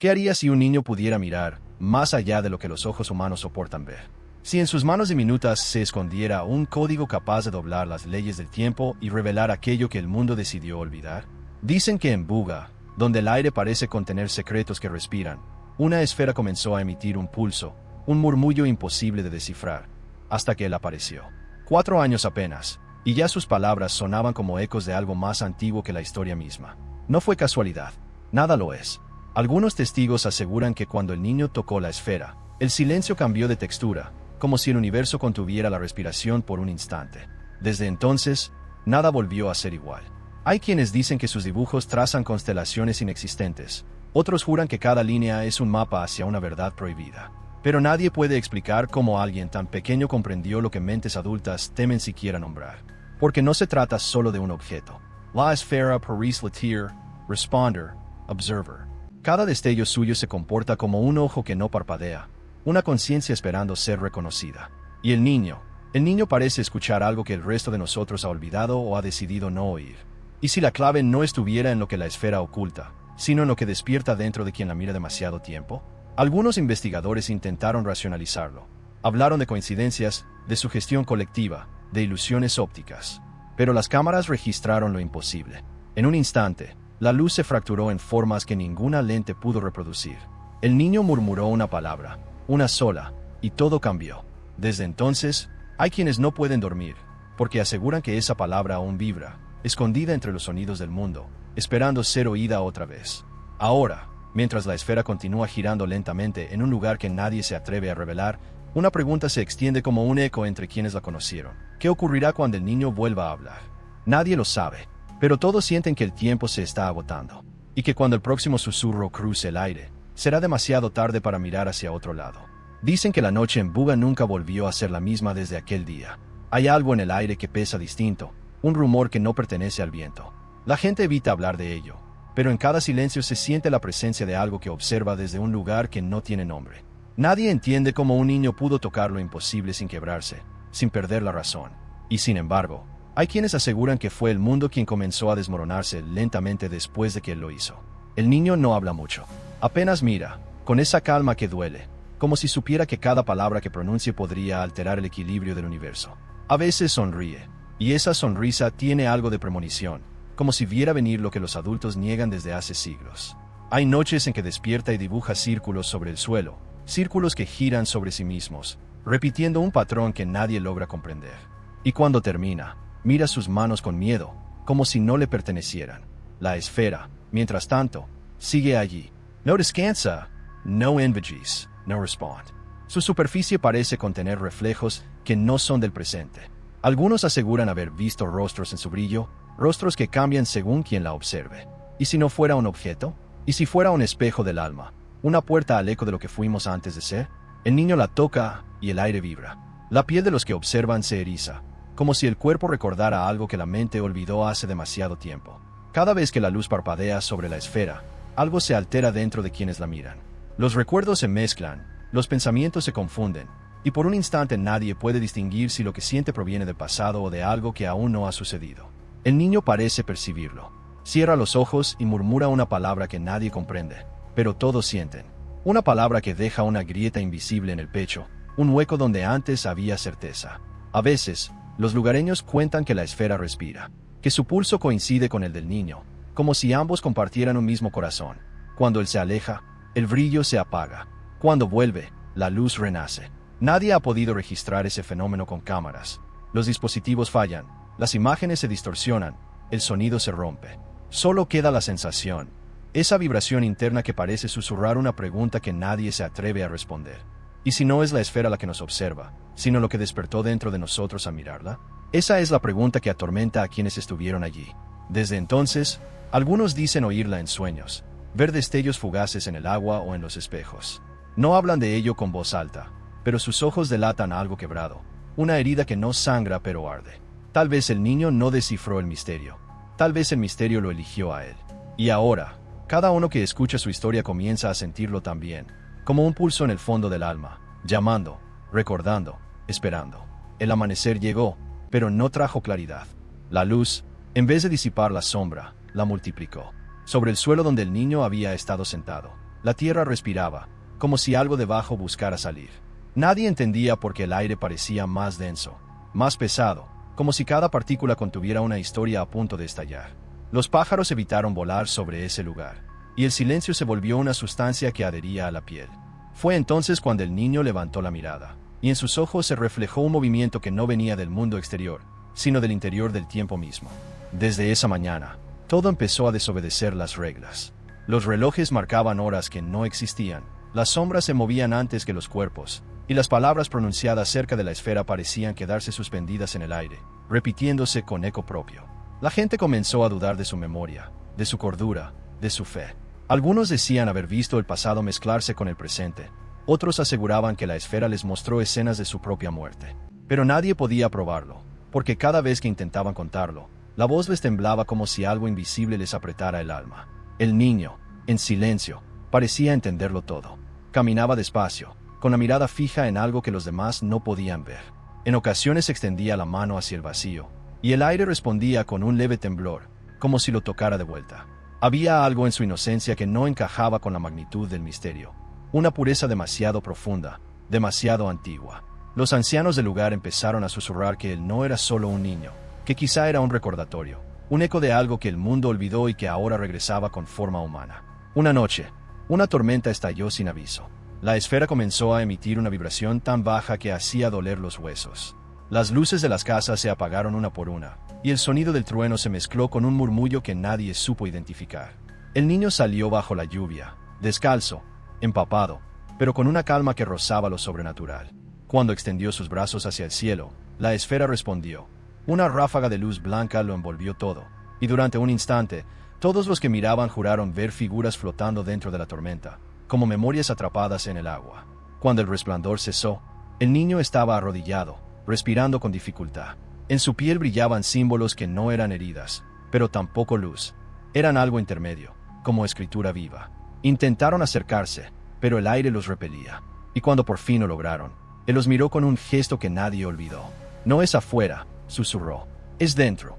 ¿Qué haría si un niño pudiera mirar más allá de lo que los ojos humanos soportan ver? Si en sus manos diminutas se escondiera un código capaz de doblar las leyes del tiempo y revelar aquello que el mundo decidió olvidar. Dicen que en Buga, donde el aire parece contener secretos que respiran, una esfera comenzó a emitir un pulso, un murmullo imposible de descifrar, hasta que él apareció. 4 años apenas, y ya sus palabras sonaban como ecos de algo más antiguo que la historia misma. No fue casualidad, nada lo es. Algunos testigos aseguran que cuando el niño tocó la esfera, el silencio cambió de textura, como si el universo contuviera la respiración por un instante. Desde entonces, nada volvió a ser igual. Hay quienes dicen que sus dibujos trazan constelaciones inexistentes, otros juran que cada línea es un mapa hacia una verdad prohibida. Pero nadie puede explicar cómo alguien tan pequeño comprendió lo que mentes adultas temen siquiera nombrar. Porque no se trata solo de un objeto. La esfera Paris Latier, Responder, Observer. Cada destello suyo se comporta como un ojo que no parpadea, una conciencia esperando ser reconocida. Y el niño parece escuchar algo que el resto de nosotros ha olvidado o ha decidido no oír. ¿Y si la clave no estuviera en lo que la esfera oculta, sino en lo que despierta dentro de quien la mira demasiado tiempo? Algunos investigadores intentaron racionalizarlo. Hablaron de coincidencias, de sugestión colectiva, de ilusiones ópticas. Pero las cámaras registraron lo imposible. En un instante, la luz se fracturó en formas que ninguna lente pudo reproducir. El niño murmuró una palabra, una sola, y todo cambió. Desde entonces, hay quienes no pueden dormir, porque aseguran que esa palabra aún vibra, escondida entre los sonidos del mundo, esperando ser oída otra vez. Ahora, mientras la esfera continúa girando lentamente en un lugar que nadie se atreve a revelar, una pregunta se extiende como un eco entre quienes la conocieron. ¿Qué ocurrirá cuando el niño vuelva a hablar? Nadie lo sabe, pero todos sienten que el tiempo se está agotando, y que cuando el próximo susurro cruce el aire, será demasiado tarde para mirar hacia otro lado. Dicen que la noche en Buga nunca volvió a ser la misma desde aquel día. Hay algo en el aire que pesa distinto, un rumor que no pertenece al viento. La gente evita hablar de ello, pero en cada silencio se siente la presencia de algo que observa desde un lugar que no tiene nombre. Nadie entiende cómo un niño pudo tocar lo imposible sin quebrarse, sin perder la razón. Y sin embargo, hay quienes aseguran que fue el mundo quien comenzó a desmoronarse lentamente después de que él lo hizo. El niño no habla mucho. Apenas mira, con esa calma que duele, como si supiera que cada palabra que pronuncie podría alterar el equilibrio del universo. A veces sonríe, y esa sonrisa tiene algo de premonición, como si viera venir lo que los adultos niegan desde hace siglos. Hay noches en que despierta y dibuja círculos sobre el suelo, círculos que giran sobre sí mismos, repitiendo un patrón que nadie logra comprender. Y cuando termina, mira sus manos con miedo, como si no le pertenecieran. La esfera, mientras tanto, sigue allí. No descansa, no envejes, no respond. Su superficie parece contener reflejos que no son del presente. Algunos aseguran haber visto rostros en su brillo, rostros que cambian según quien la observe. ¿Y si no fuera un objeto? ¿Y si fuera un espejo del alma? ¿Una puerta al eco de lo que fuimos antes de ser? El niño la toca y el aire vibra. La piel de los que observan se eriza, como si el cuerpo recordara algo que la mente olvidó hace demasiado tiempo. Cada vez que la luz parpadea sobre la esfera, algo se altera dentro de quienes la miran. Los recuerdos se mezclan, los pensamientos se confunden, y por un instante nadie puede distinguir si lo que siente proviene del pasado o de algo que aún no ha sucedido. El niño parece percibirlo. Cierra los ojos y murmura una palabra que nadie comprende, pero todos sienten. Una palabra que deja una grieta invisible en el pecho, un hueco donde antes había certeza. A veces, los lugareños cuentan que la esfera respira, que su pulso coincide con el del niño, como si ambos compartieran un mismo corazón. Cuando él se aleja, el brillo se apaga. Cuando vuelve, la luz renace. Nadie ha podido registrar ese fenómeno con cámaras. Los dispositivos fallan, las imágenes se distorsionan, el sonido se rompe. Solo queda la sensación, esa vibración interna que parece susurrar una pregunta que nadie se atreve a responder. ¿Y si no es la esfera la que nos observa, sino lo que despertó dentro de nosotros a mirarla? Esa es la pregunta que atormenta a quienes estuvieron allí. Desde entonces, algunos dicen oírla en sueños, ver destellos fugaces en el agua o en los espejos. No hablan de ello con voz alta, pero sus ojos delatan algo quebrado, una herida que no sangra pero arde. Tal vez el niño no descifró el misterio, tal vez el misterio lo eligió a él. Y ahora, cada uno que escucha su historia comienza a sentirlo también, como un pulso en el fondo del alma, llamando, recordando, esperando. El amanecer llegó, pero no trajo claridad. La luz, en vez de disipar la sombra, la multiplicó. Sobre el suelo donde el niño había estado sentado, La tierra respiraba, como si algo debajo buscara salir. Nadie entendía por qué el aire parecía más denso, más pesado, como si cada partícula contuviera una historia a punto de estallar. Los pájaros evitaron volar sobre ese lugar, y el silencio se volvió una sustancia que adhería a la piel. Fue entonces cuando el niño levantó la mirada, y en sus ojos se reflejó un movimiento que no venía del mundo exterior, sino del interior del tiempo mismo. Desde esa mañana, todo empezó a desobedecer las reglas. Los relojes marcaban horas que no existían, las sombras se movían antes que los cuerpos, y las palabras pronunciadas cerca de la esfera parecían quedarse suspendidas en el aire, repitiéndose con eco propio. La gente comenzó a dudar de su memoria, de su cordura, de su fe. Algunos decían haber visto el pasado mezclarse con el presente, otros aseguraban que la esfera les mostró escenas de su propia muerte. Pero nadie podía probarlo, porque cada vez que intentaban contarlo, la voz les temblaba como si algo invisible les apretara el alma. El niño, en silencio, parecía entenderlo todo. Caminaba despacio, con la mirada fija en algo que los demás no podían ver. En ocasiones extendía la mano hacia el vacío, y el aire respondía con un leve temblor, como si lo tocara de vuelta. Había algo en su inocencia que no encajaba con la magnitud del misterio, una pureza demasiado profunda, demasiado antigua. Los ancianos del lugar empezaron a susurrar que él no era solo un niño, que quizá era un recordatorio, un eco de algo que el mundo olvidó y que ahora regresaba con forma humana. Una noche, una tormenta estalló sin aviso. La esfera comenzó a emitir una vibración tan baja que hacía doler los huesos. Las luces de las casas se apagaron una por una, y el sonido del trueno se mezcló con un murmullo que nadie supo identificar. El niño salió bajo la lluvia, descalzo, empapado, pero con una calma que rozaba lo sobrenatural. Cuando extendió sus brazos hacia el cielo, la esfera respondió. Una ráfaga de luz blanca lo envolvió todo, y durante un instante, todos los que miraban juraron ver figuras flotando dentro de la tormenta, como memorias atrapadas en el agua. Cuando el resplandor cesó, el niño estaba arrodillado, respirando con dificultad. En su piel brillaban símbolos que no eran heridas, pero tampoco luz. Eran algo intermedio, como escritura viva. Intentaron acercarse, pero el aire los repelía. Y cuando por fin lo lograron, él los miró con un gesto que nadie olvidó. No es afuera, susurró. Es dentro.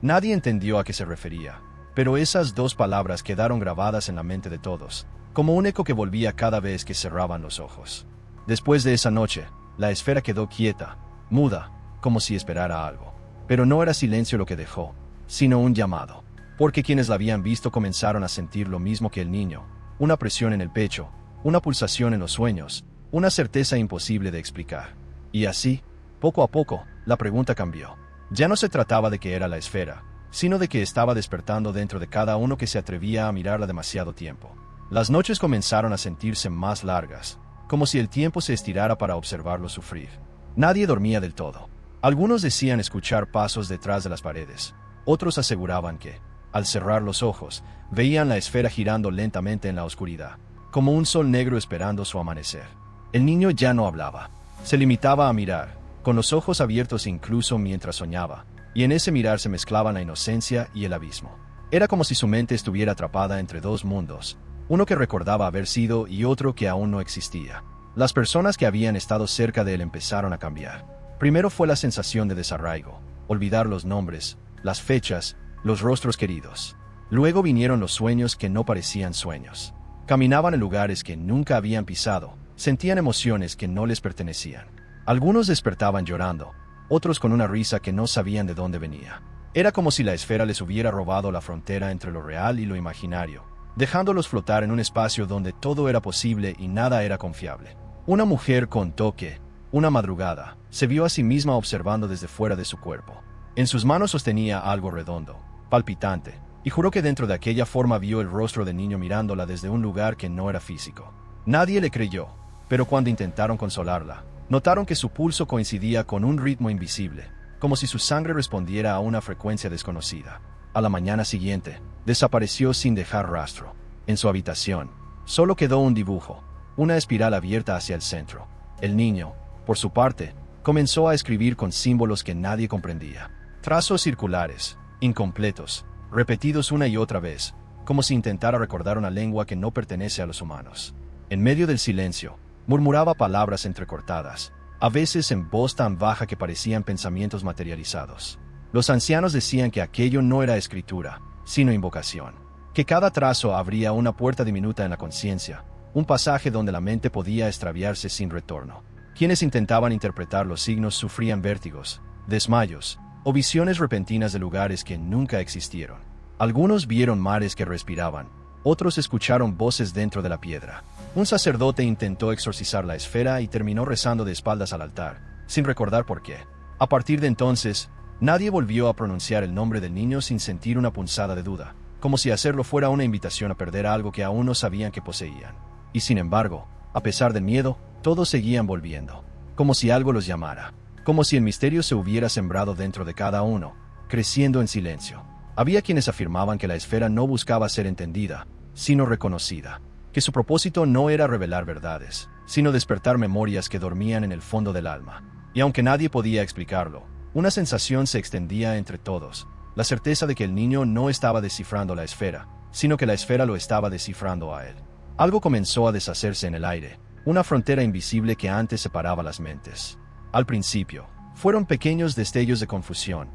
Nadie entendió a qué se refería, pero esas dos palabras quedaron grabadas en la mente de todos, como un eco que volvía cada vez que cerraban los ojos. Después de esa noche, la esfera quedó quieta, muda, como si esperara algo. Pero no era silencio lo que dejó, sino un llamado, porque quienes la habían visto comenzaron a sentir lo mismo que el niño, una presión en el pecho, una pulsación en los sueños, una certeza imposible de explicar. Y así, poco a poco, la pregunta cambió. Ya no se trataba de que era la esfera, sino de que estaba despertando dentro de cada uno que se atrevía a mirarla demasiado tiempo. Las noches comenzaron a sentirse más largas, como si el tiempo se estirara para observarlo sufrir. Nadie dormía del todo. Algunos decían escuchar pasos detrás de las paredes. Otros aseguraban que, al cerrar los ojos, veían la esfera girando lentamente en la oscuridad, como un sol negro esperando su amanecer. El niño ya no hablaba. Se limitaba a mirar, con los ojos abiertos incluso mientras soñaba, y en ese mirar se mezclaban la inocencia y el abismo. Era como si su mente estuviera atrapada entre dos mundos, uno que recordaba haber sido y otro que aún no existía. Las personas que habían estado cerca de él empezaron a cambiar. Primero fue la sensación de desarraigo, olvidar los nombres, las fechas, los rostros queridos. Luego vinieron los sueños que no parecían sueños. Caminaban en lugares que nunca habían pisado, sentían emociones que no les pertenecían. Algunos despertaban llorando, otros con una risa que no sabían de dónde venía. Era como si la esfera les hubiera robado la frontera entre lo real y lo imaginario, dejándolos flotar en un espacio donde todo era posible y nada era confiable. Una mujer contó que, una madrugada, se vio a sí misma observando desde fuera de su cuerpo. En sus manos sostenía algo redondo, palpitante, y juró que dentro de aquella forma vio el rostro del niño mirándola desde un lugar que no era físico. Nadie le creyó, pero cuando intentaron consolarla, notaron que su pulso coincidía con un ritmo invisible, como si su sangre respondiera a una frecuencia desconocida. A la mañana siguiente, desapareció sin dejar rastro. En su habitación, solo quedó un dibujo, una espiral abierta hacia el centro. El niño, por su parte, comenzó a escribir con símbolos que nadie comprendía. Trazos circulares, incompletos, repetidos una y otra vez, como si intentara recordar una lengua que no pertenece a los humanos. En medio del silencio, murmuraba palabras entrecortadas, a veces en voz tan baja que parecían pensamientos materializados. Los ancianos decían que aquello no era escritura, sino invocación. que cada trazo abría una puerta diminuta en la conciencia, un pasaje donde la mente podía extraviarse sin retorno. Quienes intentaban interpretar los signos sufrían vértigos, desmayos o visiones repentinas de lugares que nunca existieron. Algunos vieron mares que respiraban, otros escucharon voces dentro de la piedra. Un sacerdote intentó exorcizar la esfera y terminó rezando de espaldas al altar, sin recordar por qué. A partir de entonces, nadie volvió a pronunciar el nombre del niño sin sentir una punzada de duda, como si hacerlo fuera una invitación a perder algo que aún no sabían que poseían. Y sin embargo, a pesar del miedo, todos seguían volviendo, como si algo los llamara, como si el misterio se hubiera sembrado dentro de cada uno, creciendo en silencio. Había quienes afirmaban que la esfera no buscaba ser entendida, sino reconocida, que su propósito no era revelar verdades, sino despertar memorias que dormían en el fondo del alma. Y aunque nadie podía explicarlo, una sensación se extendía entre todos, la certeza de que el niño no estaba descifrando la esfera, sino que la esfera lo estaba descifrando a él. Algo comenzó a deshacerse en el aire, una frontera invisible que antes separaba las mentes. Al principio, fueron pequeños destellos de confusión,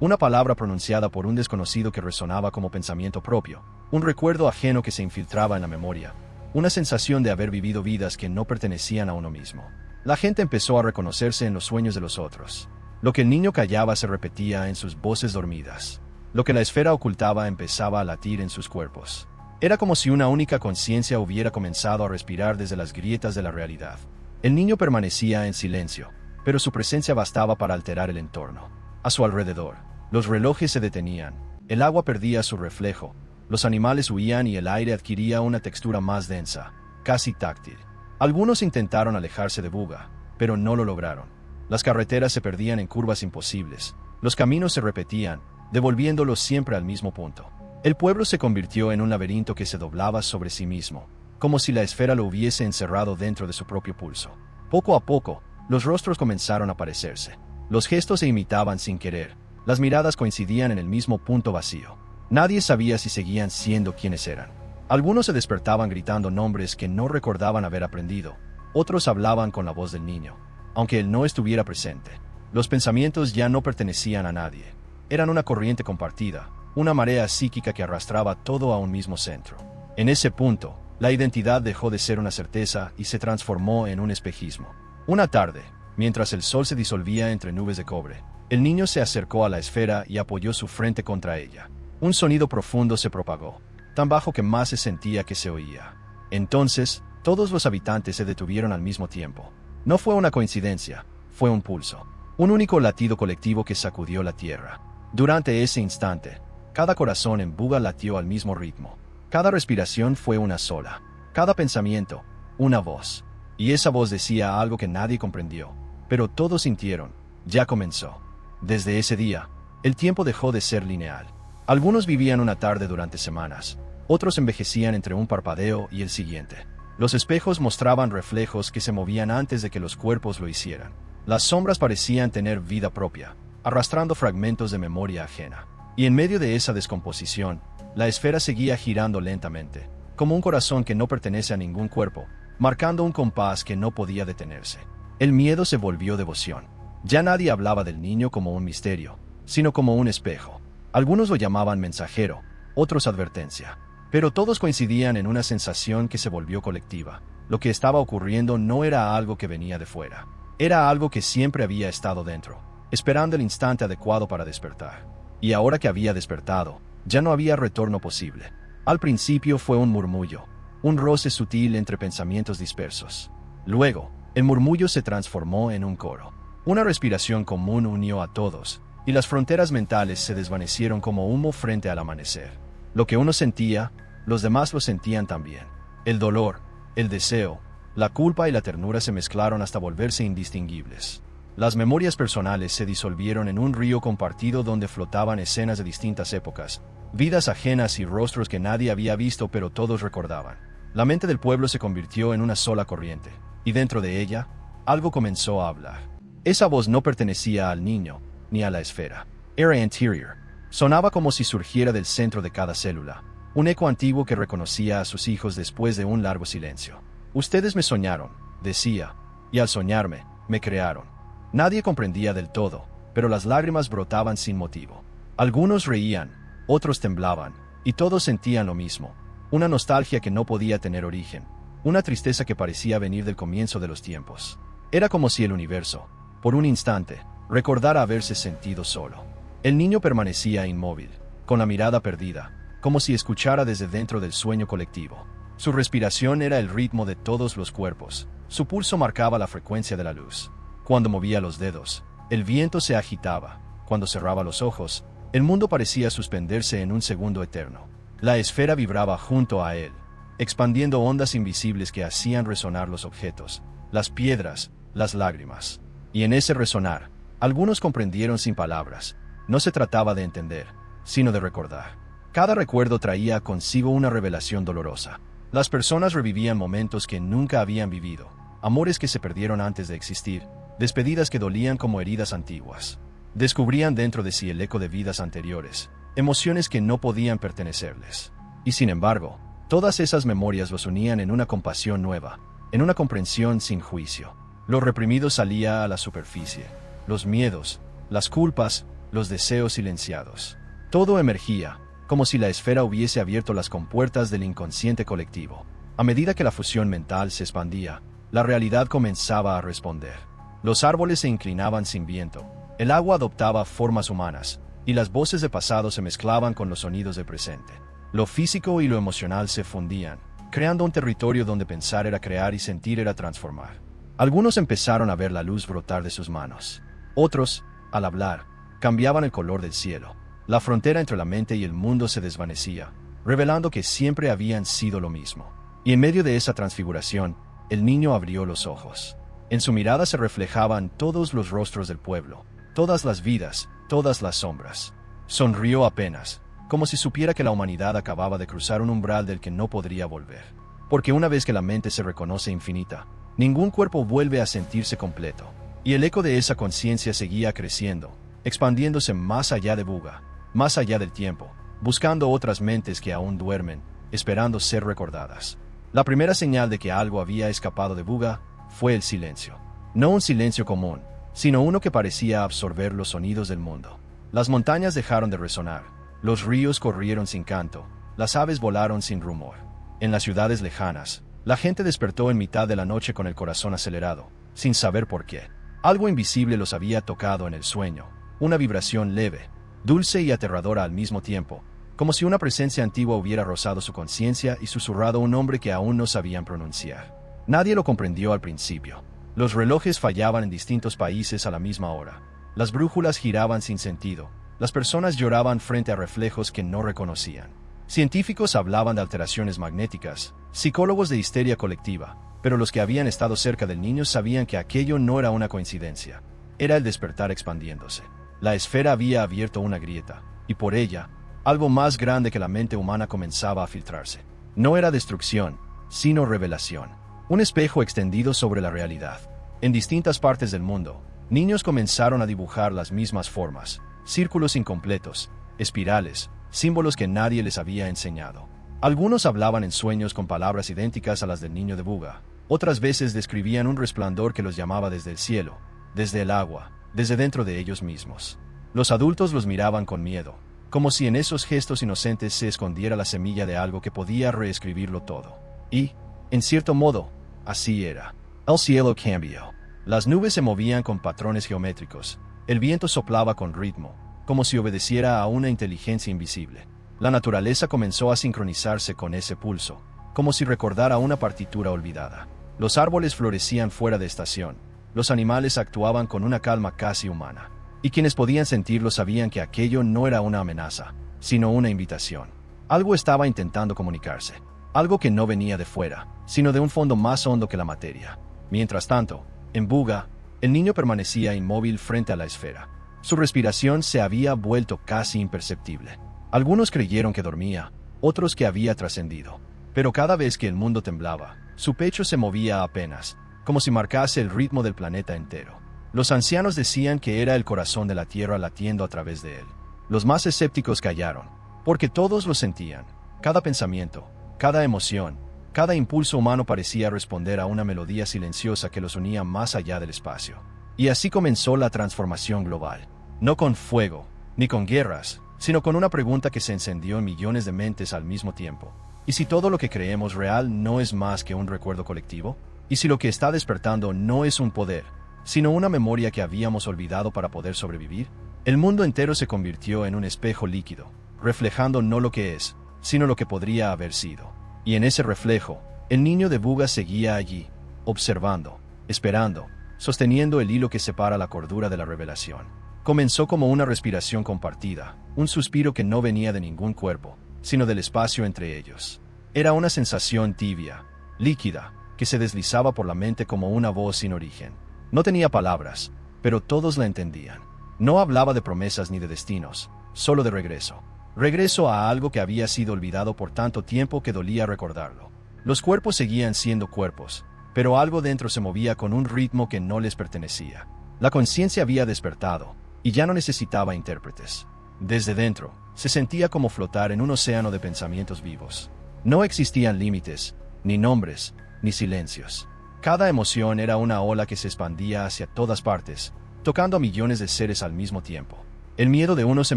una palabra pronunciada por un desconocido que resonaba como pensamiento propio, un recuerdo ajeno que se infiltraba en la memoria, una sensación de haber vivido vidas que no pertenecían a uno mismo. La gente empezó a reconocerse en los sueños de los otros. Lo que el niño callaba se repetía en sus voces dormidas. Lo que la esfera ocultaba empezaba a latir en sus cuerpos. Era como si una única conciencia hubiera comenzado a respirar desde las grietas de la realidad. El niño permanecía en silencio, pero su presencia bastaba para alterar el entorno. A su alrededor, los relojes se detenían, el agua perdía su reflejo, los animales huían y el aire adquiría una textura más densa, casi táctil. Algunos intentaron alejarse de Buga, pero no lo lograron. Las carreteras se perdían en curvas imposibles, los caminos se repetían, devolviéndolos siempre al mismo punto. El pueblo se convirtió en un laberinto que se doblaba sobre sí mismo, como si la esfera lo hubiese encerrado dentro de su propio pulso. Poco a poco, los rostros comenzaron a parecerse. Los gestos se imitaban sin querer, las miradas coincidían en el mismo punto vacío. Nadie sabía si seguían siendo quienes eran. Algunos se despertaban gritando nombres que no recordaban haber aprendido, otros hablaban con la voz del niño, aunque él no estuviera presente. Los pensamientos ya no pertenecían a nadie, eran una corriente compartida, una marea psíquica que arrastraba todo a un mismo centro. En ese punto, la identidad dejó de ser una certeza y se transformó en un espejismo. Una tarde, mientras el sol se disolvía entre nubes de cobre, el niño se acercó a la esfera y apoyó su frente contra ella. Un sonido profundo se propagó, tan bajo que más se sentía que se oía. Entonces, todos los habitantes se detuvieron al mismo tiempo. No fue una coincidencia, fue un pulso, un único latido colectivo que sacudió la tierra. Durante ese instante, cada corazón en Buga latió al mismo ritmo. Cada respiración fue una sola. Cada pensamiento, una voz. Y esa voz decía algo que nadie comprendió. Pero todos sintieron. Ya comenzó. Desde ese día, el tiempo dejó de ser lineal. Algunos vivían una tarde durante semanas. Otros envejecían entre un parpadeo y el siguiente. Los espejos mostraban reflejos que se movían antes de que los cuerpos lo hicieran. Las sombras parecían tener vida propia, arrastrando fragmentos de memoria ajena. Y en medio de esa descomposición, la esfera seguía girando lentamente, como un corazón que no pertenece a ningún cuerpo, marcando un compás que no podía detenerse. El miedo se volvió devoción. Ya nadie hablaba del niño como un misterio, sino como un espejo. Algunos lo llamaban mensajero, otros advertencia. Pero todos coincidían en una sensación que se volvió colectiva. Lo que estaba ocurriendo no era algo que venía de fuera. Era algo que siempre había estado dentro, esperando el instante adecuado para despertar. Y ahora que había despertado, ya no había retorno posible. Al principio fue un murmullo, un roce sutil entre pensamientos dispersos. Luego, el murmullo se transformó en un coro. Una respiración común unió a todos, y las fronteras mentales se desvanecieron como humo frente al amanecer. Lo que uno sentía, los demás lo sentían también. El dolor, el deseo, la culpa y la ternura se mezclaron hasta volverse indistinguibles. Las memorias personales se disolvieron en un río compartido donde flotaban escenas de distintas épocas, vidas ajenas y rostros que nadie había visto pero todos recordaban. La mente del pueblo se convirtió en una sola corriente, y dentro de ella, algo comenzó a hablar. Esa voz no pertenecía al niño, ni a la esfera. Era interior. Sonaba como si surgiera del centro de cada célula, un eco antiguo que reconocía a sus hijos después de un largo silencio. Ustedes me soñaron, decía, y al soñarme, me crearon. Nadie comprendía del todo, pero las lágrimas brotaban sin motivo. Algunos reían, otros temblaban, y todos sentían lo mismo, una nostalgia que no podía tener origen, una tristeza que parecía venir del comienzo de los tiempos. Era como si el universo, por un instante, recordara haberse sentido solo. El niño permanecía inmóvil, con la mirada perdida, como si escuchara desde dentro del sueño colectivo. Su respiración era el ritmo de todos los cuerpos, su pulso marcaba la frecuencia de la luz. Cuando movía los dedos, el viento se agitaba. Cuando cerraba los ojos, el mundo parecía suspenderse en un segundo eterno. La esfera vibraba junto a él, expandiendo ondas invisibles que hacían resonar los objetos, las piedras, las lágrimas. Y en ese resonar, algunos comprendieron sin palabras. No se trataba de entender, sino de recordar. Cada recuerdo traía consigo una revelación dolorosa. Las personas revivían momentos que nunca habían vivido, amores que se perdieron antes de existir, despedidas que dolían como heridas antiguas. Descubrían dentro de sí el eco de vidas anteriores, emociones que no podían pertenecerles. Y sin embargo, todas esas memorias los unían en una compasión nueva, en una comprensión sin juicio. Lo reprimido salía a la superficie, los miedos, las culpas, los deseos silenciados. Todo emergía, como si la esfera hubiese abierto las compuertas del inconsciente colectivo. A medida que la fusión mental se expandía, la realidad comenzaba a responder. Los árboles se inclinaban sin viento, el agua adoptaba formas humanas, y las voces de pasado se mezclaban con los sonidos del presente. Lo físico y lo emocional se fundían, creando un territorio donde pensar era crear y sentir era transformar. Algunos empezaron a ver la luz brotar de sus manos. Otros, al hablar, cambiaban el color del cielo. La frontera entre la mente y el mundo se desvanecía, revelando que siempre habían sido lo mismo. Y en medio de esa transfiguración, el niño abrió los ojos. En su mirada se reflejaban todos los rostros del pueblo, todas las vidas, todas las sombras. Sonrió apenas, como si supiera que la humanidad acababa de cruzar un umbral del que no podría volver. Porque una vez que la mente se reconoce infinita, ningún cuerpo vuelve a sentirse completo. Y el eco de esa conciencia seguía creciendo, expandiéndose más allá de Buga, más allá del tiempo, buscando otras mentes que aún duermen, esperando ser recordadas. La primera señal de que algo había escapado de Buga fue el silencio. No un silencio común, sino uno que parecía absorber los sonidos del mundo. Las montañas dejaron de resonar, los ríos corrieron sin canto, las aves volaron sin rumor. En las ciudades lejanas, la gente despertó en mitad de la noche con el corazón acelerado, sin saber por qué. Algo invisible los había tocado en el sueño, una vibración leve, dulce y aterradora al mismo tiempo, como si una presencia antigua hubiera rozado su conciencia y susurrado un nombre que aún no sabían pronunciar. Nadie lo comprendió al principio. Los relojes fallaban en distintos países a la misma hora. Las brújulas giraban sin sentido. Las personas lloraban frente a reflejos que no reconocían. Científicos hablaban de alteraciones magnéticas, psicólogos de histeria colectiva, pero los que habían estado cerca del niño sabían que aquello no era una coincidencia. Era el despertar expandiéndose. La esfera había abierto una grieta, y por ella, algo más grande que la mente humana comenzaba a filtrarse. No era destrucción, sino revelación. Un espejo extendido sobre la realidad. En distintas partes del mundo, niños comenzaron a dibujar las mismas formas, círculos incompletos, espirales, símbolos que nadie les había enseñado. Algunos hablaban en sueños con palabras idénticas a las del niño de Buga. Otras veces describían un resplandor que los llamaba desde el cielo, desde el agua, desde dentro de ellos mismos. Los adultos los miraban con miedo, como si en esos gestos inocentes se escondiera la semilla de algo que podía reescribirlo todo. Y, en cierto modo, así era. El cielo cambió. Las nubes se movían con patrones geométricos. El viento soplaba con ritmo, como si obedeciera a una inteligencia invisible. La naturaleza comenzó a sincronizarse con ese pulso, como si recordara una partitura olvidada. Los árboles florecían fuera de estación. Los animales actuaban con una calma casi humana. Y quienes podían sentirlo sabían que aquello no era una amenaza, sino una invitación. Algo estaba intentando comunicarse. Algo que no venía de fuera, sino de un fondo más hondo que la materia. Mientras tanto, en Buga, el niño permanecía inmóvil frente a la esfera. Su respiración se había vuelto casi imperceptible. Algunos creyeron que dormía, otros que había trascendido. Pero cada vez que el mundo temblaba, su pecho se movía apenas, como si marcase el ritmo del planeta entero. Los ancianos decían que era el corazón de la Tierra latiendo a través de él. Los más escépticos callaron, porque todos lo sentían. Cada pensamiento, cada emoción, cada impulso humano parecía responder a una melodía silenciosa que los unía más allá del espacio. Y así comenzó la transformación global. No con fuego, ni con guerras, sino con una pregunta que se encendió en millones de mentes al mismo tiempo. ¿Y si todo lo que creemos real no es más que un recuerdo colectivo? ¿Y si lo que está despertando no es un poder, sino una memoria que habíamos olvidado para poder sobrevivir? El mundo entero se convirtió en un espejo líquido, reflejando no lo que es, sino lo que podría haber sido. Y en ese reflejo, el niño de Buga seguía allí, observando, esperando, sosteniendo el hilo que separa la cordura de la revelación. Comenzó como una respiración compartida, un suspiro que no venía de ningún cuerpo, sino del espacio entre ellos. Era una sensación tibia, líquida, que se deslizaba por la mente como una voz sin origen. No tenía palabras, pero todos la entendían. No hablaba de promesas ni de destinos, solo de regreso. Regreso a algo que había sido olvidado por tanto tiempo que dolía recordarlo. Los cuerpos seguían siendo cuerpos, pero algo dentro se movía con un ritmo que no les pertenecía. La conciencia había despertado, y ya no necesitaba intérpretes. Desde dentro, se sentía como flotar en un océano de pensamientos vivos. No existían límites, ni nombres, ni silencios. Cada emoción era una ola que se expandía hacia todas partes, tocando a millones de seres al mismo tiempo. El miedo de uno se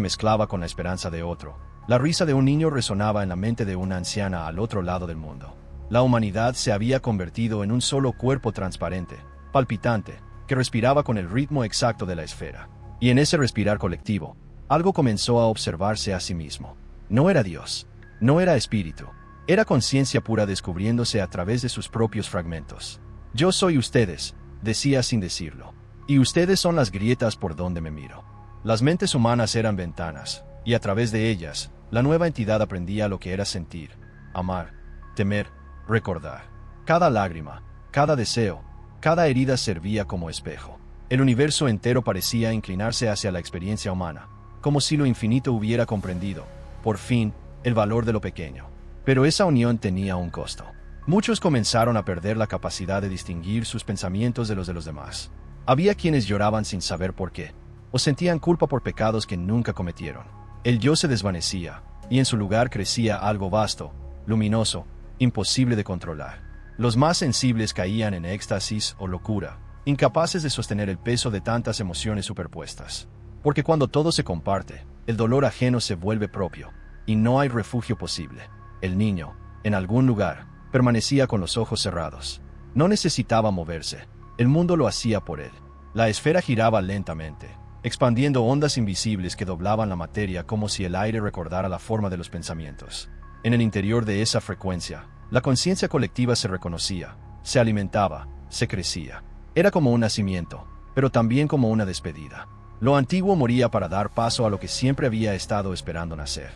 mezclaba con la esperanza de otro. La risa de un niño resonaba en la mente de una anciana al otro lado del mundo. La humanidad se había convertido en un solo cuerpo transparente, palpitante, que respiraba con el ritmo exacto de la esfera. Y en ese respirar colectivo, algo comenzó a observarse a sí mismo. No era Dios, no era espíritu, era conciencia pura descubriéndose a través de sus propios fragmentos. Yo soy ustedes, decía sin decirlo, y ustedes son las grietas por donde me miro. Las mentes humanas eran ventanas, y a través de ellas, la nueva entidad aprendía lo que era sentir, amar, temer, recordar. Cada lágrima, cada deseo, cada herida servía como espejo. El universo entero parecía inclinarse hacia la experiencia humana, como si lo infinito hubiera comprendido, por fin, el valor de lo pequeño. Pero esa unión tenía un costo. Muchos comenzaron a perder la capacidad de distinguir sus pensamientos de los demás. Había quienes lloraban sin saber por qué, o sentían culpa por pecados que nunca cometieron. El yo se desvanecía, y en su lugar crecía algo vasto, luminoso, imposible de controlar. Los más sensibles caían en éxtasis o locura, incapaces de sostener el peso de tantas emociones superpuestas. Porque cuando todo se comparte, el dolor ajeno se vuelve propio, y no hay refugio posible. El niño, en algún lugar, permanecía con los ojos cerrados. No necesitaba moverse, el mundo lo hacía por él. La esfera giraba lentamente, expandiendo ondas invisibles que doblaban la materia como si el aire recordara la forma de los pensamientos. En el interior de esa frecuencia, la conciencia colectiva se reconocía, se alimentaba, se crecía. Era como un nacimiento, pero también como una despedida. Lo antiguo moría para dar paso a lo que siempre había estado esperando nacer.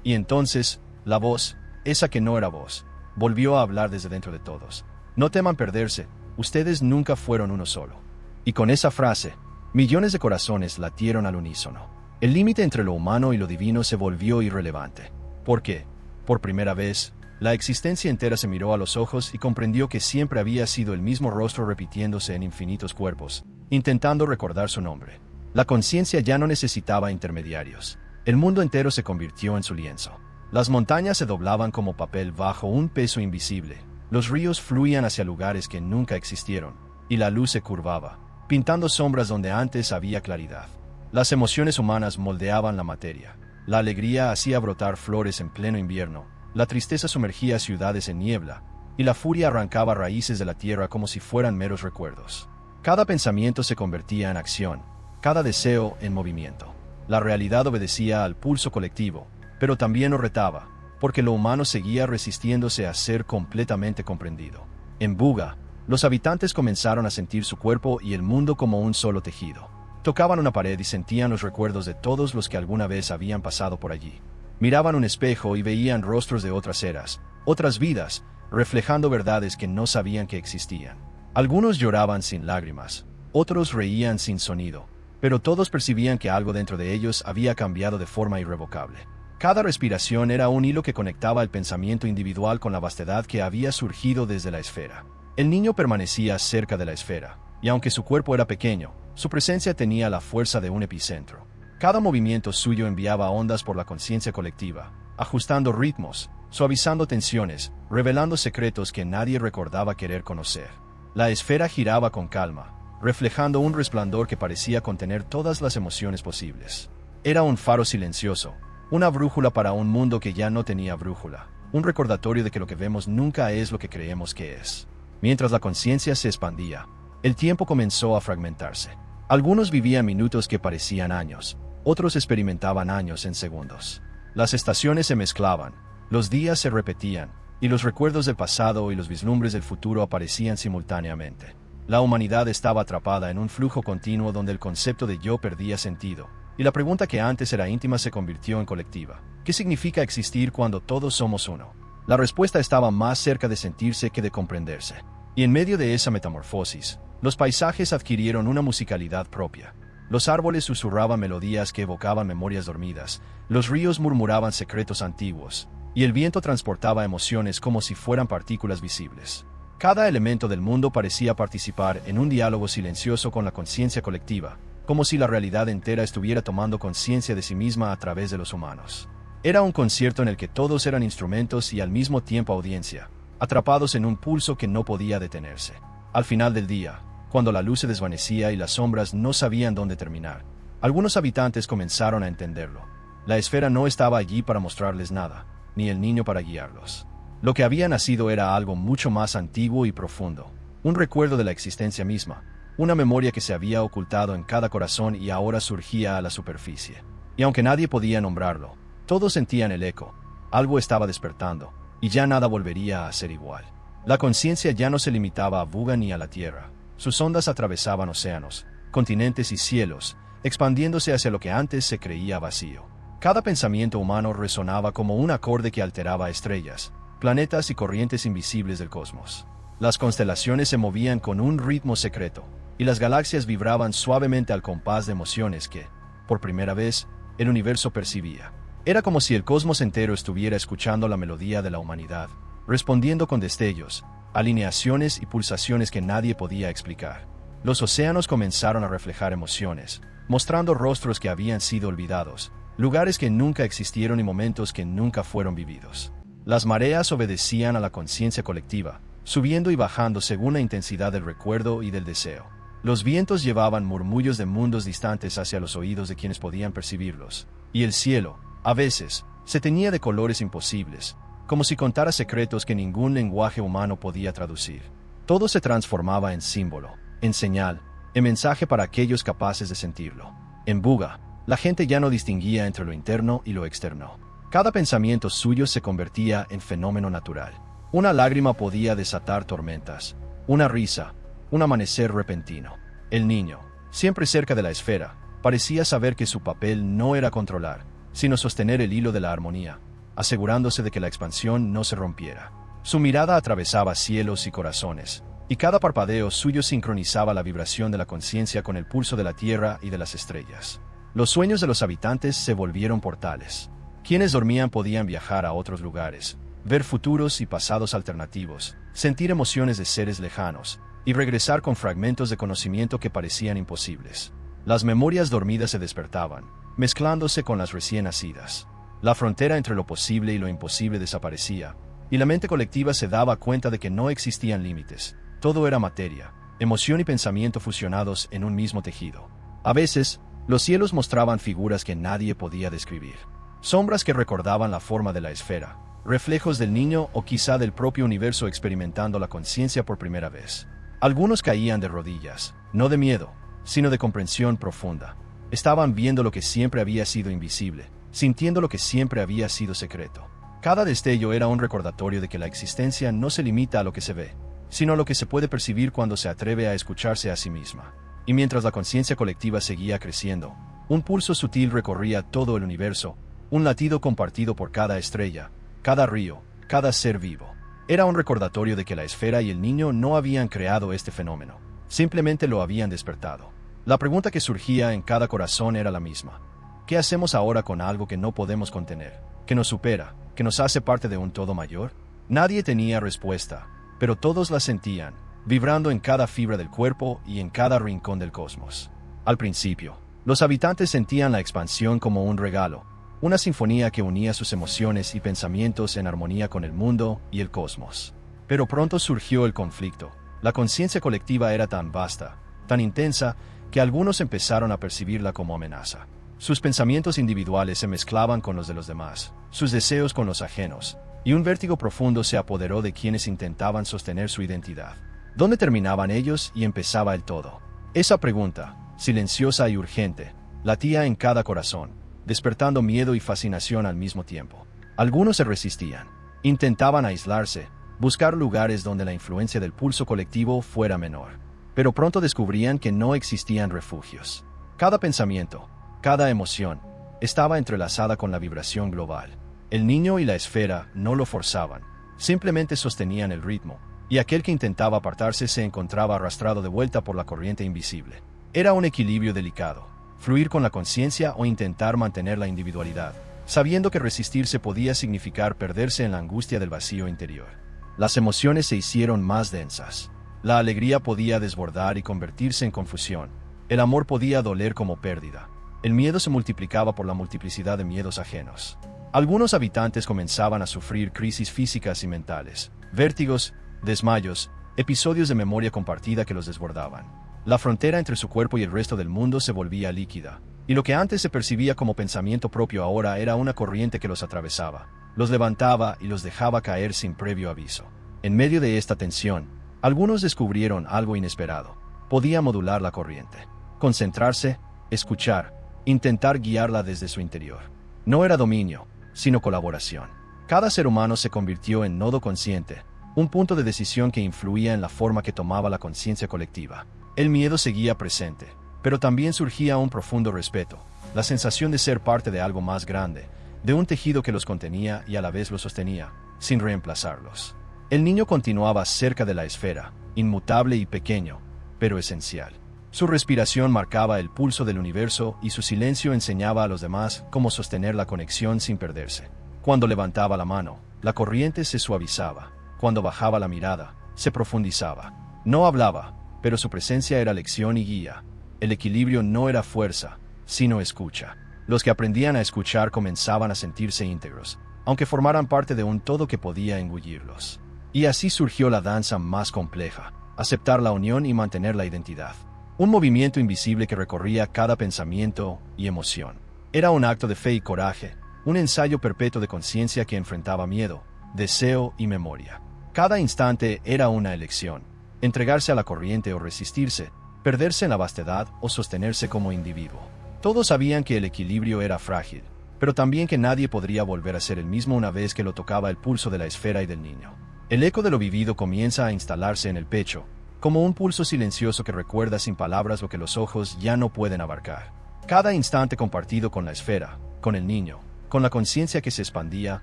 Y entonces, la voz, esa que no era voz, volvió a hablar desde dentro de todos. No teman perderse, ustedes nunca fueron uno solo. Y con esa frase, millones de corazones latieron al unísono. El límite entre lo humano y lo divino se volvió irrelevante. ¿Por qué? Por primera vez, la existencia entera se miró a los ojos y comprendió que siempre había sido el mismo rostro repitiéndose en infinitos cuerpos, intentando recordar su nombre. La conciencia ya no necesitaba intermediarios. El mundo entero se convirtió en su lienzo. Las montañas se doblaban como papel bajo un peso invisible. Los ríos fluían hacia lugares que nunca existieron, y la luz se curvaba, pintando sombras donde antes había claridad. Las emociones humanas moldeaban la materia. La alegría hacía brotar flores en pleno invierno, la tristeza sumergía ciudades en niebla, y la furia arrancaba raíces de la tierra como si fueran meros recuerdos. Cada pensamiento se convertía en acción, cada deseo en movimiento. La realidad obedecía al pulso colectivo, pero también lo retaba, porque lo humano seguía resistiéndose a ser completamente comprendido. En Buga, los habitantes comenzaron a sentir su cuerpo y el mundo como un solo tejido. Tocaban una pared y sentían los recuerdos de todos los que alguna vez habían pasado por allí. Miraban un espejo y veían rostros de otras eras, otras vidas, reflejando verdades que no sabían que existían. Algunos lloraban sin lágrimas, otros reían sin sonido, pero todos percibían que algo dentro de ellos había cambiado de forma irrevocable. Cada respiración era un hilo que conectaba el pensamiento individual con la vastedad que había surgido desde la esfera. El niño permanecía cerca de la esfera, y aunque su cuerpo era pequeño, su presencia tenía la fuerza de un epicentro. Cada movimiento suyo enviaba ondas por la conciencia colectiva, ajustando ritmos, suavizando tensiones, revelando secretos que nadie recordaba querer conocer. La esfera giraba con calma, reflejando un resplandor que parecía contener todas las emociones posibles. Era un faro silencioso, Una brújula para un mundo que ya no tenía brújula. Un recordatorio de que lo que vemos nunca es lo que creemos que es. Mientras la conciencia se expandía, el tiempo comenzó a fragmentarse. Algunos vivían minutos que parecían años, otros experimentaban años en segundos. Las estaciones se mezclaban, los días se repetían, y los recuerdos del pasado y los vislumbres del futuro aparecían simultáneamente. La humanidad estaba atrapada en un flujo continuo donde el concepto de yo perdía sentido, y la pregunta que antes era íntima se convirtió en colectiva. ¿Qué significa existir cuando todos somos uno? La respuesta estaba más cerca de sentirse que de comprenderse. Y en medio de esa metamorfosis, los paisajes adquirieron una musicalidad propia. Los árboles susurraban melodías que evocaban memorias dormidas, los ríos murmuraban secretos antiguos, y el viento transportaba emociones como si fueran partículas visibles. Cada elemento del mundo parecía participar en un diálogo silencioso con la conciencia colectiva, como si la realidad entera estuviera tomando conciencia de sí misma a través de los humanos. Era un concierto en el que todos eran instrumentos y al mismo tiempo audiencia, atrapados en un pulso que no podía detenerse. Al final del día, cuando la luz se desvanecía y las sombras no sabían dónde terminar, algunos habitantes comenzaron a entenderlo. La esfera no estaba allí para mostrarles nada, ni el niño para guiarlos. Lo que había nacido era algo mucho más antiguo y profundo, un recuerdo de la existencia misma, una memoria que se había ocultado en cada corazón y ahora surgía a la superficie. Y aunque nadie podía nombrarlo, todos sentían el eco. Algo estaba despertando, y ya nada volvería a ser igual. La conciencia ya no se limitaba a Buga ni a la Tierra. Sus ondas atravesaban océanos, continentes y cielos, expandiéndose hacia lo que antes se creía vacío. Cada pensamiento humano resonaba como un acorde que alteraba estrellas, planetas y corrientes invisibles del cosmos. Las constelaciones se movían con un ritmo secreto, y las galaxias vibraban suavemente al compás de emociones que, por primera vez, el universo percibía. Era como si el cosmos entero estuviera escuchando la melodía de la humanidad, respondiendo con destellos, alineaciones y pulsaciones que nadie podía explicar. Los océanos comenzaron a reflejar emociones, mostrando rostros que habían sido olvidados, lugares que nunca existieron y momentos que nunca fueron vividos. Las mareas obedecían a la conciencia colectiva, subiendo y bajando según la intensidad del recuerdo y del deseo. Los vientos llevaban murmullos de mundos distantes hacia los oídos de quienes podían percibirlos, y el cielo, a veces, se teñía de colores imposibles, como si contara secretos que ningún lenguaje humano podía traducir. Todo se transformaba en símbolo, en señal, en mensaje para aquellos capaces de sentirlo. En Buga, la gente ya no distinguía entre lo interno y lo externo. Cada pensamiento suyo se convertía en fenómeno natural. Una lágrima podía desatar tormentas, una risa, un amanecer repentino. El niño, siempre cerca de la esfera, parecía saber que su papel no era controlar, sino sostener el hilo de la armonía, asegurándose de que la expansión no se rompiera. Su mirada atravesaba cielos y corazones, y cada parpadeo suyo sincronizaba la vibración de la conciencia con el pulso de la tierra y de las estrellas. Los sueños de los habitantes se volvieron portales. Quienes dormían podían viajar a otros lugares, ver futuros y pasados alternativos, sentir emociones de seres lejanos, y regresar con fragmentos de conocimiento que parecían imposibles. Las memorias dormidas se despertaban, mezclándose con las recién nacidas. La frontera entre lo posible y lo imposible desaparecía, y la mente colectiva se daba cuenta de que no existían límites. Todo era materia, emoción y pensamiento fusionados en un mismo tejido. A veces, los cielos mostraban figuras que nadie podía describir. Sombras que recordaban la forma de la esfera, reflejos del niño o quizá del propio universo experimentando la conciencia por primera vez. Algunos caían de rodillas, no de miedo, sino de comprensión profunda. Estaban viendo lo que siempre había sido invisible, sintiendo lo que siempre había sido secreto. Cada destello era un recordatorio de que la existencia no se limita a lo que se ve, sino a lo que se puede percibir cuando se atreve a escucharse a sí misma. Y mientras la conciencia colectiva seguía creciendo, un pulso sutil recorría todo el universo, un latido compartido por cada estrella, cada río, cada ser vivo. Era un recordatorio de que la esfera y el niño no habían creado este fenómeno, simplemente lo habían despertado. La pregunta que surgía en cada corazón era la misma. ¿Qué hacemos ahora con algo que no podemos contener, que nos supera, que nos hace parte de un todo mayor? Nadie tenía respuesta, pero todos la sentían, vibrando en cada fibra del cuerpo y en cada rincón del cosmos. Al principio, los habitantes sentían la expansión como un regalo, una sinfonía que unía sus emociones y pensamientos en armonía con el mundo y el cosmos. Pero pronto surgió el conflicto. La conciencia colectiva era tan vasta, tan intensa, que algunos empezaron a percibirla como amenaza. Sus pensamientos individuales se mezclaban con los de los demás, sus deseos con los ajenos, y un vértigo profundo se apoderó de quienes intentaban sostener su identidad. ¿Dónde terminaban ellos y empezaba el todo? Esa pregunta, silenciosa y urgente, latía en cada corazón, despertando miedo y fascinación al mismo tiempo. Algunos se resistían, intentaban aislarse, buscar lugares donde la influencia del pulso colectivo fuera menor. Pero pronto descubrían que no existían refugios. Cada pensamiento, cada emoción, estaba entrelazada con la vibración global. El niño y la esfera no lo forzaban, simplemente sostenían el ritmo, y aquel que intentaba apartarse se encontraba arrastrado de vuelta por la corriente invisible. Era un equilibrio delicado, fluir con la conciencia o intentar mantener la individualidad, sabiendo que resistirse podía significar perderse en la angustia del vacío interior. Las emociones se hicieron más densas. La alegría podía desbordar y convertirse en confusión. El amor podía doler como pérdida. El miedo se multiplicaba por la multiplicidad de miedos ajenos. Algunos habitantes comenzaban a sufrir crisis físicas y mentales, vértigos, desmayos, episodios de memoria compartida que los desbordaban. La frontera entre su cuerpo y el resto del mundo se volvía líquida, y lo que antes se percibía como pensamiento propio ahora era una corriente que los atravesaba, los levantaba y los dejaba caer sin previo aviso. En medio de esta tensión, algunos descubrieron algo inesperado. Podía modular la corriente, concentrarse, escuchar, intentar guiarla desde su interior. No era dominio, sino colaboración. Cada ser humano se convirtió en nodo consciente, un punto de decisión que influía en la forma que tomaba la conciencia colectiva. El miedo seguía presente, pero también surgía un profundo respeto, la sensación de ser parte de algo más grande, de un tejido que los contenía y a la vez los sostenía, sin reemplazarlos. El niño continuaba cerca de la esfera, inmutable y pequeño, pero esencial. Su respiración marcaba el pulso del universo y su silencio enseñaba a los demás cómo sostener la conexión sin perderse. Cuando levantaba la mano, la corriente se suavizaba. Cuando bajaba la mirada, se profundizaba. No hablaba, pero su presencia era lección y guía. El equilibrio no era fuerza, sino escucha. Los que aprendían a escuchar comenzaban a sentirse íntegros, aunque formaran parte de un todo que podía engullirlos. Y así surgió la danza más compleja, aceptar la unión y mantener la identidad. Un movimiento invisible que recorría cada pensamiento y emoción. Era un acto de fe y coraje, un ensayo perpetuo de conciencia que enfrentaba miedo, deseo y memoria. Cada instante era una elección, entregarse a la corriente o resistirse, perderse en la vastedad o sostenerse como individuo. Todos sabían que el equilibrio era frágil, pero también que nadie podría volver a ser el mismo una vez que lo tocaba el pulso de la esfera y del niño. El eco de lo vivido comienza a instalarse en el pecho, como un pulso silencioso que recuerda sin palabras lo que los ojos ya no pueden abarcar. Cada instante compartido con la esfera, con el niño, con la conciencia que se expandía,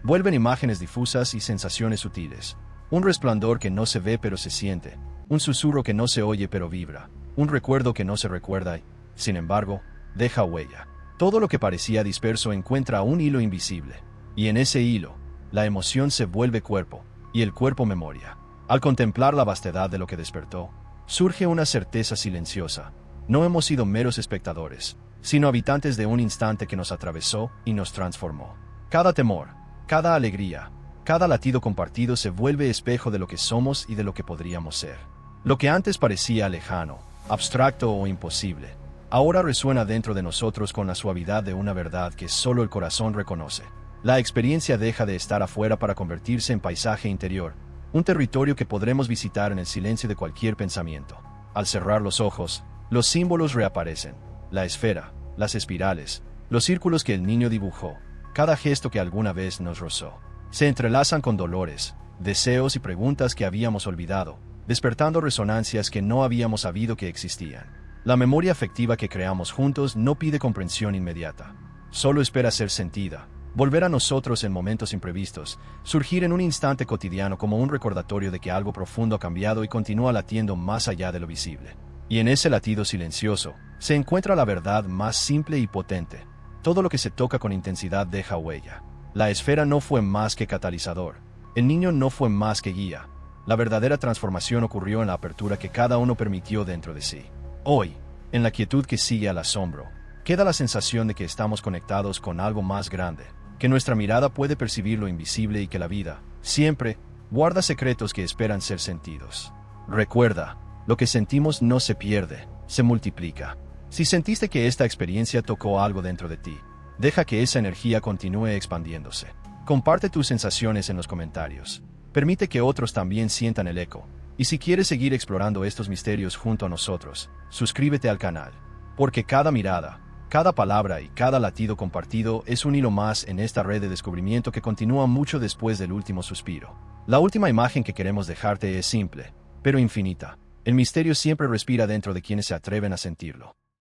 vuelven imágenes difusas y sensaciones sutiles. Un resplandor que no se ve pero se siente, un susurro que no se oye pero vibra, un recuerdo que no se recuerda y, sin embargo, deja huella. Todo lo que parecía disperso encuentra un hilo invisible, y en ese hilo, la emoción se vuelve cuerpo, y el cuerpo memoria. Al contemplar la vastedad de lo que despertó, surge una certeza silenciosa. No hemos sido meros espectadores, sino habitantes de un instante que nos atravesó y nos transformó. Cada temor, cada alegría, cada latido compartido se vuelve espejo de lo que somos y de lo que podríamos ser. Lo que antes parecía lejano, abstracto o imposible, ahora resuena dentro de nosotros con la suavidad de una verdad que solo el corazón reconoce. La experiencia deja de estar afuera para convertirse en paisaje interior, un territorio que podremos visitar en el silencio de cualquier pensamiento. Al cerrar los ojos, los símbolos reaparecen, la esfera, las espirales, los círculos que el niño dibujó, cada gesto que alguna vez nos rozó. Se entrelazan con dolores, deseos y preguntas que habíamos olvidado, despertando resonancias que no habíamos sabido que existían. La memoria afectiva que creamos juntos no pide comprensión inmediata, solo espera ser sentida, volver a nosotros en momentos imprevistos, surgir en un instante cotidiano como un recordatorio de que algo profundo ha cambiado y continúa latiendo más allá de lo visible. Y en ese latido silencioso, se encuentra la verdad más simple y potente. Todo lo que se toca con intensidad deja huella. La esfera no fue más que catalizador. El niño no fue más que guía. La verdadera transformación ocurrió en la apertura que cada uno permitió dentro de sí. Hoy, en la quietud que sigue al asombro, queda la sensación de que estamos conectados con algo más grande, que nuestra mirada puede percibir lo invisible y que la vida, siempre, guarda secretos que esperan ser sentidos. Recuerda, lo que sentimos no se pierde, se multiplica. Si sentiste que esta experiencia tocó algo dentro de ti, deja que esa energía continúe expandiéndose. Comparte tus sensaciones en los comentarios. Permite que otros también sientan el eco. Y si quieres seguir explorando estos misterios junto a nosotros, suscríbete al canal. Porque cada mirada, cada palabra y cada latido compartido es un hilo más en esta red de descubrimiento que continúa mucho después del último suspiro. La última imagen que queremos dejarte es simple, pero infinita. El misterio siempre respira dentro de quienes se atreven a sentirlo.